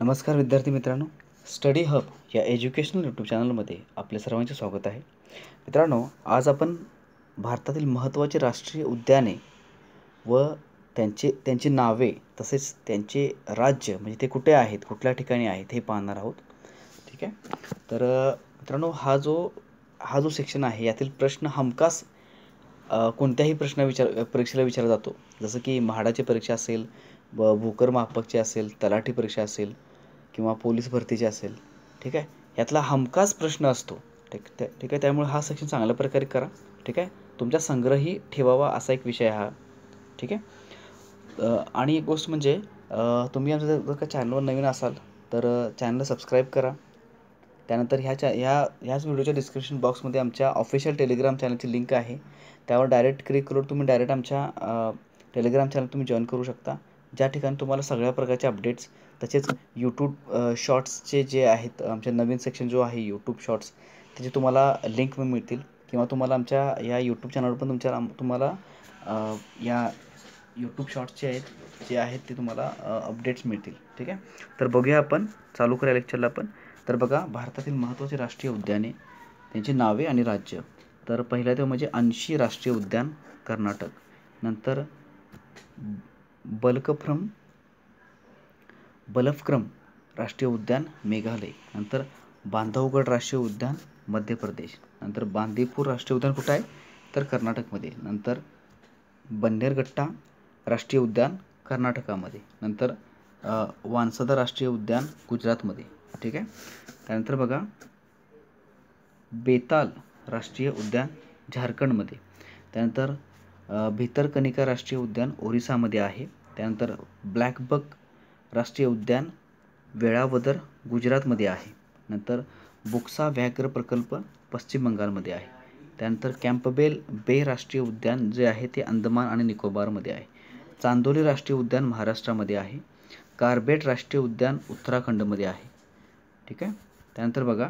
नमस्कार विद्यार्थी मित्रांनो, स्टडी हब या एज्युकेशनल यूट्यूब चॅनलमध्ये आपले सर्वांचे स्वागत आहे. मित्रांनो, आज आपण भारतातील महत्त्वाचे राष्ट्रीय उद्याने व त्यांची नावे तसेच त्यांचे राज्य म्हणजे ते कुठे आहेत, कुठल्या ठिकाणी आहेत हे पाहणार आहोत. ठीक आहे. तर मित्रांनो, हा जो सेक्शन आहे यातील प्रश्न हमखास कोणत्याही परीक्षेला विचारला जातो. जसं की म्हाडाची परीक्षा असेल, भूकर मापकची असेल, तलाठी परीक्षा असेल किंवा पोलीस भरतीची असेल. ठीक आहे. यातला हमखास प्रश्न असतो. ठीक आहे. त्यामुळे हा सेक्शन चांगल्या प्रकारे करा. ठीक आहे. तुमच्या संग्रही ठेवावा असा एक विषय हा. ठीक आहे. आणि एक गोष्ट म्हणजे तुम्ही आमच्या जर का चॅनलवर नवीन असाल तर चॅनलला सबस्क्राईब करा. त्यानंतर ह्याच व्हिडिओच्या डिस्क्रिप्शन बॉक्समध्ये आमच्या ऑफिशियल टेलिग्राम चॅनलची लिंक आहे. त्यावर डायरेक्ट क्लिक करून तुम्ही डायरेक्ट आमच्या टेलिग्राम चॅनल तुम्ही जॉईन करू शकता, ज्या ठिकाणी तुम्हाला सगळ्या प्रकारचे अपडेट्स तसेच यूट्यूब शॉर्ट्सचे जे आहेत, आमचे नवीन सेक्शन जो आहे यूट्यूब शॉर्ट्स, त्याचे तुम्हाला लिंक मिळतील किंवा तुम्हाला आमच्या या यूट्यूब चॅनलवर पण तुम्हाला या यूट्यूब शॉर्ट्सचे जे आहेत ते तुम्हाला अपडेट्स मिळतील. ठीक आहे. तर बघूया आपण, चालू करूया लेक्चरला आपण. तर बघा, भारतातील महत्त्वाचे राष्ट्रीय उद्याने, त्यांची नावे आणि राज्य. तर पहिला ते म्हणजे अंशी राष्ट्रीय उद्यान कर्नाटक, नंतर बलफक्रम राष्ट्रीय उद्यान मेघालय, नंतर बांधवगड राष्ट्रीय उद्यान मध्य प्रदेश, नंतर बांदीपूर राष्ट्रीय उद्यान कुठं आहे तर कर्नाटकमध्ये, नंतर बन्नेरघट्टा राष्ट्रीय उद्यान कर्नाटकामध्ये, नंतर वांसदा राष्ट्रीय उद्यान गुजरातमध्ये. ठीक आहे. त्यानंतर बघा, बेताल राष्ट्रीय उद्यान झारखंडमध्ये, त्यानंतर भितरकनिका राष्ट्रीय उद्यान ओरिसामध्ये आहे, त्यानंतर ब्लॅकबक राष्ट्रीय उद्यान वेळावदर गुजरातमध्ये आहे, नंतर बुक्सा व्याघ्र प्रकल्प पश्चिम बंगालमध्ये आहे, त्यानंतर कॅम्पबेल बे राष्ट्रीय उद्यान जे आहे ते अंदमान आणि निकोबारमध्ये आहे, चांदोली राष्ट्रीय उद्यान महाराष्ट्रामध्ये आहे, कार्बेट राष्ट्रीय उद्यान उत्तराखंडमध्ये आहे. ठीक आहे. त्यानंतर बघा,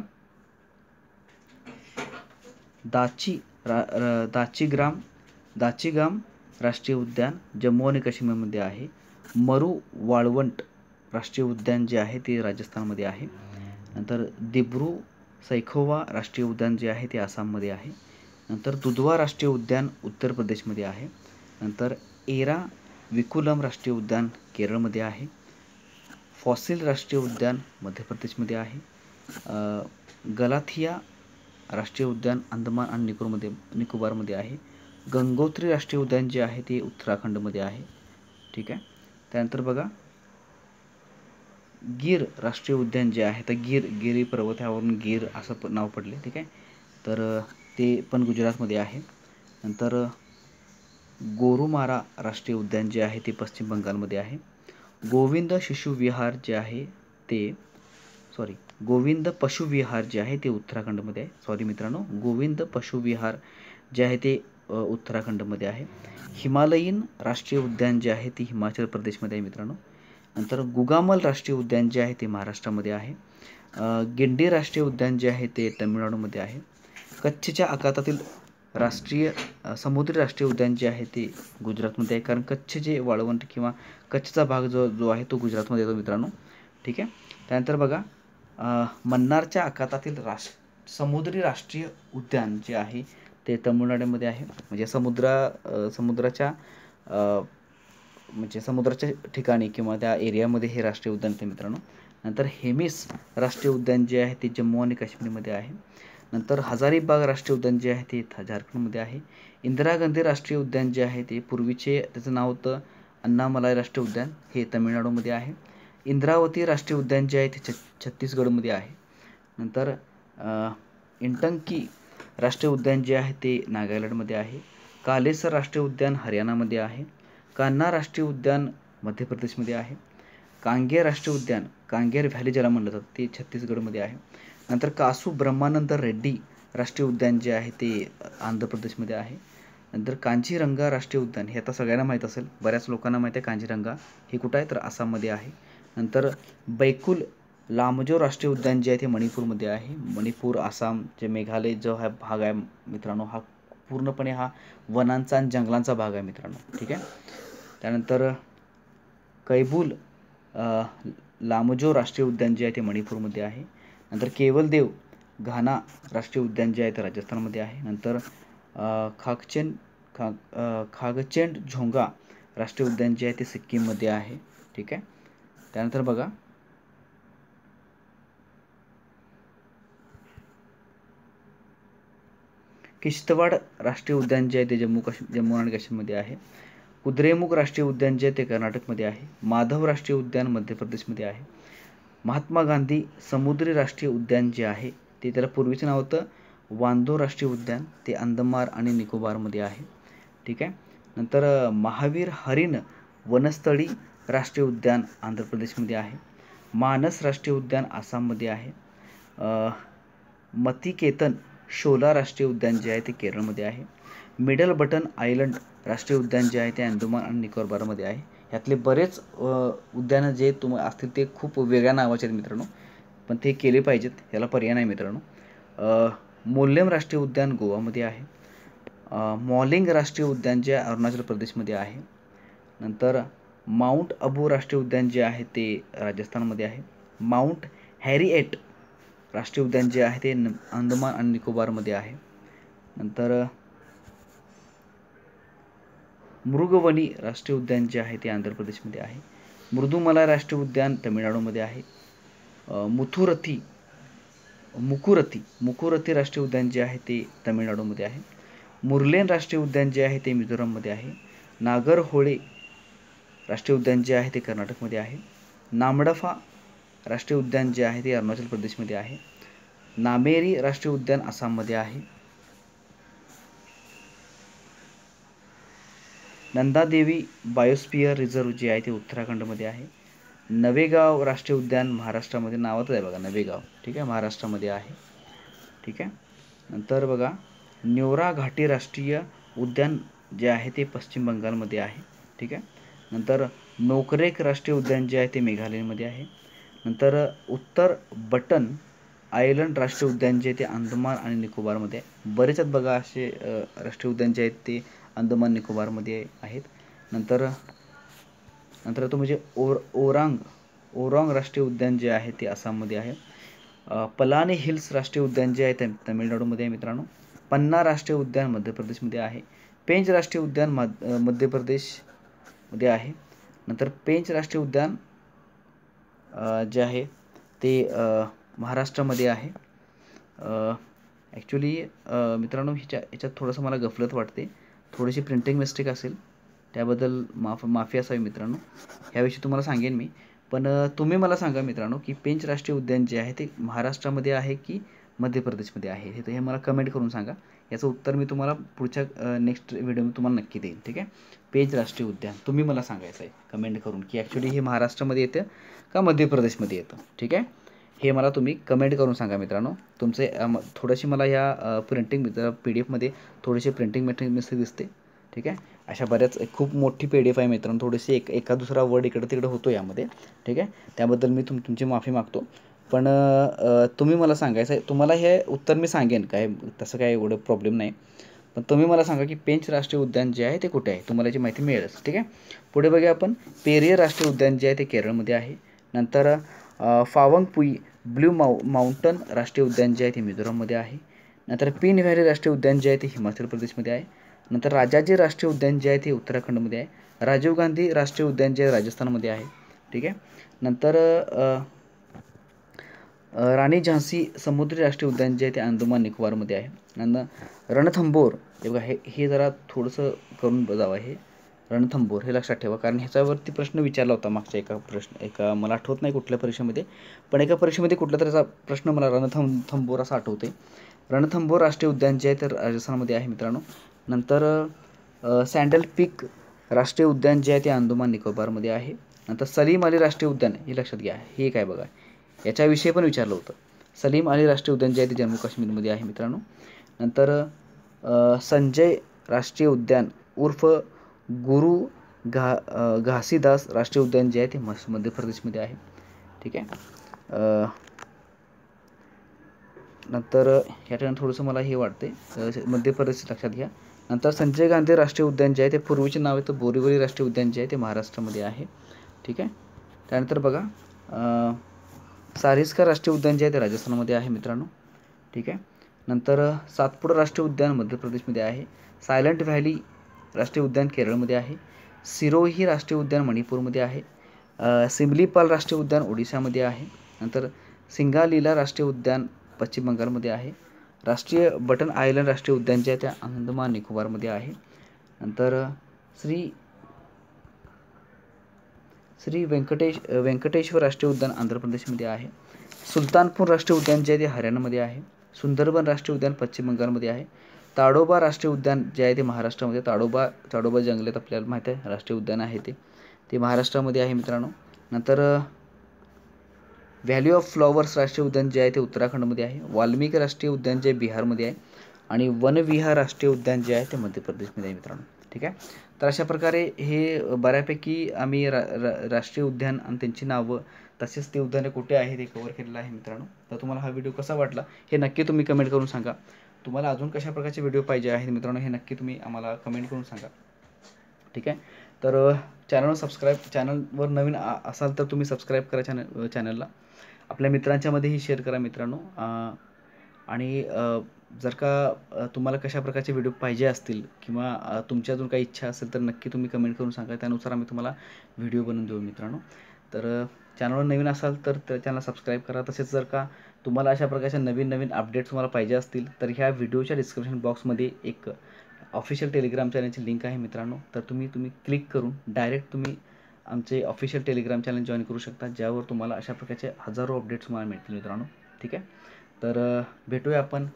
दाचीगाम राष्ट्रीय उद्यान जम्मू आणि काश्मीरमध्ये आहे, मरू वाळवंट राष्ट्रीय उद्यान जे आहे ते राजस्थानमध्ये आहे, नंतर दिब्रू सैखोवा राष्ट्रीय उद्यान जे आहे ते आसाममध्ये आहे, नंतर दुधवा राष्ट्रीय उद्यान उत्तर प्रदेशमध्ये आहे, नंतर एरा विकुलम राष्ट्रीय उद्यान केरळमध्ये आहे, फॉसिल राष्ट्रीय उद्यान मध्य प्रदेशमध्ये आहे, गलाथिया राष्ट्रीय उद्यान अंदमान आणि निकोबारमध्ये आहे, गंगोत्री राष्ट्रीय उद्यान जे आहे ते उत्तराखंडमध्ये आहे. ठीक आहे. त्यानंतर बघा, गीर राष्ट्रीय उद्यान जे आहे तर गिरी पर्वतावरून गीर असं नाव पडले. ठीक आहे. तर ते पण गुजरातमध्ये आहे. नंतर गोरुमारा राष्ट्रीय उद्यान जे आहे ते पश्चिम बंगालमध्ये आहे, गोविंद पशु विहार जे आहे ते उत्तराखंडमध्ये आहे. गोविंद पशु विहार जे आहे ते उत्तराखंडमध्ये आहे, हिमालयीन राष्ट्रीय उद्यान जे आहे ते हिमाचल प्रदेशमध्ये आहे मित्रांनो, नंतर गुगामल राष्ट्रीय उद्यान जे आहे ते महाराष्ट्रामध्ये आहे, गिंडी राष्ट्रीय उद्यान जे आहे ते तामिळनाडूमध्ये आहे, कच्छच्या आखातातील समुद्री राष्ट्रीय उद्यान जे आहे ते गुजरातमध्ये आहे, कारण कच्छ जे वाळवंट किंवा कच्छचा भाग जो आहे तो गुजरातमध्ये येतो मित्रांनो. ठीक आहे. त्यानंतर बघा, मन्नारच्या आखातातील समुद्री राष्ट्रीय उद्यान जे आहे ते तमिळनाडूमध्ये आहे, म्हणजे समुद्राच्या ठिकाणी किंवा त्या एरियामध्ये हे राष्ट्रीय उद्यान आहे मित्रांनो. नंतर हेमिस राष्ट्रीय उद्यान जे आहे ते जम्मू आणि काश्मीरमध्ये आहे, नंतर हजारीबाग राष्ट्रीय उद्यान जे आहे ते झारखंडमध्ये आहे, इंदिरा गांधी राष्ट्रीय उद्यान जे आहे ते पूर्वीचे त्याचं नाव होतं अण्णामलाई राष्ट्रीय उद्यान, हे तमिळनाडूमध्ये आहे, इंद्रावती राष्ट्रीय उद्यान जे आहे ते छत्तीसगडमध्ये आहे, नंतर इंटंकी राष्ट्रीय उद्यान जे आहे ते नागालँडमध्ये आहे, कालेसर राष्ट्रीय उद्यान हरियाणामध्ये आहे, कान्हा राष्ट्रीय उद्यान मध्य प्रदेशमध्ये आहे, कांगेर राष्ट्रीय उद्यान कांगेर व्हॅली ज्याला म्हणलं जातं ते छत्तीसगडमध्ये आहे, नंतर कासू ब्रह्मानंद रेड्डी राष्ट्रीय उद्यान जे आहे ते आंध्र प्रदेशमध्ये आहे, नंतर कांचीरंगा राष्ट्रीय उद्यान हे आता सगळ्यांना माहीत असेल, बऱ्याच लोकांना माहीत आहे कांचीरंगा हे कुठं आहे तर आसाममध्ये आहे, नंतर बैकुल लामजो राष्ट्रीय उद्यान जे आहे ते मणिपूरमध्ये आहे, मणिपूर आसाम जे मेघालय जो हा भाग आहे मित्रांनो, हा पूर्णपणे हा वनांचा आणि जंगलांचा भाग आहे मित्रांनो. ठीक आहे. त्यानंतर कैबूल लामजो राष्ट्रीय उद्यान जे आहे ते मणिपूरमध्ये आहे. नंतर केवलदेव घाना राष्ट्रीय उद्यान जे आहे ते राजस्थानमध्ये आहे. नंतर खागचेंड झोंगा राष्ट्रीय उद्यान जे आहे ते सिक्कीममध्ये आहे. ठीक आहे. त्यानंतर बघा किश्तवाड राष्ट्रीय उद्यान जे आहे ते जम्मू आणि काश्मीरमध्ये आहे. कुद्रेमुख राष्ट्रीय उद्यान जे आहे ते कर्नाटकमध्ये आहे. माधव राष्ट्रीय उद्यान मध्य प्रदेशमध्ये आहे. महात्मा गांधी समुद्री राष्ट्रीय उद्यान जे आहे ते त्याला पूर्वीचं नाव होतं वांदो राष्ट्रीय उद्यान, ते अंदमान आणि निकोबारमध्ये आहे. ठीक आहे. नंतर महावीर हरिण वनस्थळी राष्ट्रीय उद्यान आंध्र प्रदेशमध्ये आहे. मानस राष्ट्रीय उद्यान आसाममध्ये आहे. मतिकेतन शोला राष्ट्रीय उद्यान जे आहे ते केरळमध्ये आहे. मिडल बटन आयलंड राष्ट्रीय उद्यान जे आहे ते अंदमान आणि निकोबारमध्ये आहे. यातले बरेच उद्यानं जे असतील ते खूप वेगळ्या नावाचे आहेत मित्रांनो, पण ते केले पाहिजेत, याला पर्याय नाही मित्रांनो. मोल्लेम राष्ट्रीय उद्यान गोवामध्ये आहे. मॉलिंग राष्ट्रीय उद्यान जे अरुणाचल प्रदेशमध्ये आहे. नंतर माउंट अबू राष्ट्रीय उद्यान जे आहे ते राजस्थानमध्ये आहे. माउंट हॅरिएट राष्ट्रीय उद्यान जे आहे ते अंदमान आणि निकोबारमध्ये आहे. नंतर मृगवनी राष्ट्रीय उद्यान जे आहे ते आंध्र प्रदेशमध्ये आहे. मृदुमला राष्ट्रीय उद्यान तमिळनाडूमध्ये आहे. मुकुरती राष्ट्रीय उद्यान जे आहे ते तमिळनाडूमध्ये आहे. मुर्लेन राष्ट्रीय उद्यान जे आहे ते मिझोराममध्ये आहे. नागरहोळे राष्ट्रीय उद्यान जे आहे ते कर्नाटकमध्ये आहे. नामडफा राष्ट्रीय उद्यान जे आहे ते अरुणाचल प्रदेशमध्ये आहे. नामेरी राष्ट्रीय उद्यान आसाममध्ये आहे. नंदादेवी बायोस्फियर रिझर्व जे आहे ते उत्तराखंडमध्ये आहे. नवेगाव राष्ट्रीय उद्यान महाराष्ट्रामध्ये, नावातच आहे बघा नवेगाव, ठीक आहे, महाराष्ट्रामध्ये आहे. ठीक आहे. नंतर बघा न्योरा घाटी राष्ट्रीय उद्यान जे आहे ते पश्चिम बंगालमध्ये आहे. ठीक आहे. नंतर नोकरेक राष्ट्रीय उद्यान जे आहे ते मेघालयमध्ये आहे. नंतर उत्तर बटन आयलंड राष्ट्रीय उद्यान जे आहे ते अंदमान आणि निकोबारमध्ये आहे. बरेच आहेत बघा असे राष्ट्रीय उद्यान जे आहेत ते अंदमान निकोबारमध्ये आहेत. नंतर तो म्हणजे ओरांग राष्ट्रीय उद्यान जे आहे ते आसाममध्ये आहे. पलानी हिल्स राष्ट्रीय उद्यान जे आहे ते तमिळनाडूमध्ये आहे मित्रांनो. पन्ना राष्ट्रीय उद्यान मध्य प्रदेशमध्ये आहे. पेंच राष्ट्रीय उद्यान मध्य प्रदेशमध्ये आहे. नंतर पेंच राष्ट्रीय उद्यान जे आहे ते महाराष्ट्रामध्ये आहे. ॲक्च्युली मित्रांनो ह्याच्यात थोडंसं मला गफलत वाटते, थोडीशी प्रिंटिंग मिस्टेक असेल त्याबद्दल माफी असावी मित्रांनो, ह्याविषयी तुम्हाला सांगेन मी. पण तुम्ही मला सांगा मित्रांनो की पेंच राष्ट्रीय उद्यान जे आहे ते महाराष्ट्रामध्ये आहे की मध्य प्रदेशमध्ये आहे, हे मला कमेंट करून सांगा. याचं उत्तर मी तुम्हाला पुढच्या नेक्स्ट व्हिडिओमध्ये तुम्हाला नक्की देईन. ठीक आहे. पेंच राष्ट्रीय उद्यान तुम्ही मला सांगायचं आहे कमेंट करून की ॲक्च्युली हे महाराष्ट्रामध्ये येतं का मध्य प्रदेशमध्ये येतं. ठीक आहे. हे मला तुम्ही कमेंट करून सांगा मित्रांनो. तुमचे थोडीशी मला ह्या प्रिंटिंग PDF थोडीशी प्रिंटिंग मिस्टेक दिसते. ठीक आहे. अशा बऱ्याच खूप मोठी PDF आहे मित्रांनो, थोडीशी एका दुसरा वर्ड इकडं तिकडं होतो यामध्ये. ठीक आहे. त्याबद्दल मी तुमची माफी मागतो. पण तुम्ही मला सांगायचं आहे, तुम्हाला हे उत्तर मी सांगेन, काय तसं काय एवढं प्रॉब्लेम नाही. पण तुम्ही मला सांगा की पेंच राष्ट्रीय उद्यान जे आहे ते कुठे आहे, तुम्हाला याची माहिती मिळेलच. ठीक आहे. पुढे बघूया आपण पेरियर राष्ट्रीय उद्यान जे आहे ते केरळमध्ये आहे. नंतर फावंगपुई ब्ल्यू माउंटन राष्ट्रीय उद्यान जे आहे ते मिझोराममध्ये आहे. नंतर पिन व्हॅली राष्ट्रीय उद्यान जे आहे ते हिमाचल प्रदेशमध्ये आहे. नंतर राजाजी राष्ट्रीय उद्यान जे आहे ते उत्तराखंडमध्ये आहे. राजीव गांधी राष्ट्रीय उद्यान जे आहे राजस्थानमध्ये आहे. ठीक आहे. नंतर राणी झांसी समुद्री राष्ट्रीय उद्यान जे आहे ते अंदमान निकोबारमध्ये आहे. नंतर रणथंबोर, हे बघा हे जरा थोडंसं करून जावं, हे रणथंबोर हे लक्षात ठेवा, कारण ह्याच्यावरती प्रश्न विचारला होता मागच्या एका मला आठवत नाही कुठल्या परीक्षेमध्ये, पण एका परीक्षेमध्ये कुठला तरी प्रश्न मला रणथंबोर असा आठवते. रणथंबोर राष्ट्रीय उद्यान जे आहे तर राजस्थानमध्ये आहे मित्रांनो. नंतर सँडल पीक राष्ट्रीय उद्यान जे आहे ते अंदमान निकोबारमध्ये आहे. नंतर सलीम अली राष्ट्रीय उद्यान, हे लक्षात घ्या, हे काय बघा याच्याविषयी पण विचारलं होतं. सलीम अली राष्ट्रीय उद्यान जे आहे ते जम्मू काश्मीरमध्ये आहे मित्रांनो. नंतर संजय राष्ट्रीय उद्यान उर्फ गुरु घासीदास राष्ट्रीय उद्यान जे आहे ते मध्य प्रदेशमध्ये आहे. ठीक आहे. नंतर ह्या ठिकाणी थोडंसं मला हे वाटते मध्य प्रदेश लक्षात घ्या. नंतर संजय गांधी राष्ट्रीय उद्यान जे आहे ते पूर्वीचे नाव आहे तर बोरीवली राष्ट्रीय उद्यान जे आहे ते महाराष्ट्रामध्ये आहे. ठीक आहे. त्यानंतर बघा सारिस्का राष्ट्रीय उद्यान जे आहे ते राजस्थानमध्ये आहे मित्रांनो. ठीक आहे. नंतर सातपुडा राष्ट्रीय उद्यान मध्य प्रदेशमध्ये आहे. सायलेंट व्हॅली राष्ट्रीय उद्यान केरळमध्ये आहे. सिरोही राष्ट्रीय उद्यान मणिपूरमध्ये आहे. सिमलीपाल राष्ट्रीय उद्यान ओडिशामध्ये आहे. नंतर सिंगालीला राष्ट्रीय उद्यान पश्चिम बंगालमध्ये आहे. राष्ट्रीय बटन आयलंड राष्ट्रीय उद्यान जे आहे त्या अंदमान निकोबारमध्ये आहे. नंतर श्री व्यंकटेश्वर राष्ट्रीय उद्यान आंध्र प्रदेशमध्ये आहे. सुलतानपूर राष्ट्रीय उद्यान जे आहे ते हरियाणामध्ये आहे. सुंदरबन राष्ट्रीय उद्यान पश्चिम बंगालमध्ये आहे. ताडोबा राष्ट्रीय उद्यान जे आहे ते महाराष्ट्रामध्ये. ताडोबा जंगलात आपल्याला माहीत आहे राष्ट्रीय उद्यान आहे ते महाराष्ट्रामध्ये आहे मित्रांनो. नंतर व्हॅली ऑफ फ्लॉवर्स राष्ट्रीय उद्यान जे आहे ते उत्तराखंडमध्ये आहे. वाल्मिकी राष्ट्रीय उद्यान जे बिहारमध्ये आहे. आणि वनविहार राष्ट्रीय उद्यान जे आहे ते मध्य प्रदेशमध्ये आहे मित्रांनो. ठीक आहे. तर अशा प्रकारे हे बऱ्यापैकी आम्ही राष्ट्रीय उद्यान आणि त्यांची नावं तसेच ते उद्याने कुठे आहे ते कव्हर केलेलं आहे मित्रांनो. तर तुम्हाला हा व्हिडिओ कसा वाटला हे नक्की तुम्ही कमेंट करून सांगा. तुम्हाला अजून कशा प्रकारचे व्हिडिओ पाहिजे आहेत मित्रांनो हे नक्की तुम्ही आम्हाला कमेंट करून सांगा. ठीक आहे. तर चॅनलवर नवीन असाल तर तुम्ही सबस्क्राईब करा चॅनलला. आपल्या मित्रांच्यामध्येही शेअर करा मित्रांनो. आणि जर का तुम्हाला कशा प्रकारचे व्हिडिओ पाहिजे असतील किंवा तुमच्या अजून काही इच्छा असेल तर नक्की तुम्ही कमेंट करून सांगा. त्यानुसार आम्ही तुम्हाला व्हिडिओ बनवून देऊ मित्रांनो. तर चॅनलवर नवीन असाल तर चॅनल सबस्क्राईब करा. तसेच जर का तुम्हाला अशा प्रकारच्या नवीन अपडेट्स तुम्हाला पाहिजे असतील तर ह्या व्हिडिओच्या डिस्क्रिप्शन बॉक्समध्ये एक ऑफिशियल टेलिग्राम चॅनलची लिंक आहे मित्रांनो. तर तुम्ही क्लिक करून डायरेक्ट तुम्ही आमचे ऑफिशियल टेलिग्राम चॅनल जॉईन करू शकता, ज्यावर तुम्हाला अशा प्रकारचे हजारो अपडेट्स तुम्हाला मिळतील मित्रांनो. ठीक आहे. तर भेटूया आपण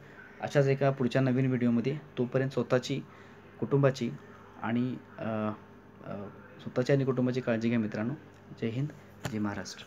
अशाच एका पुढच्या नवीन व्हिडिओमध्ये. तोपर्यंत स्वतःची, कुटुंबाची आणि कुटुंबाची काळजी घ्या मित्रांनो. जय हिंद, जय महाराष्ट्र.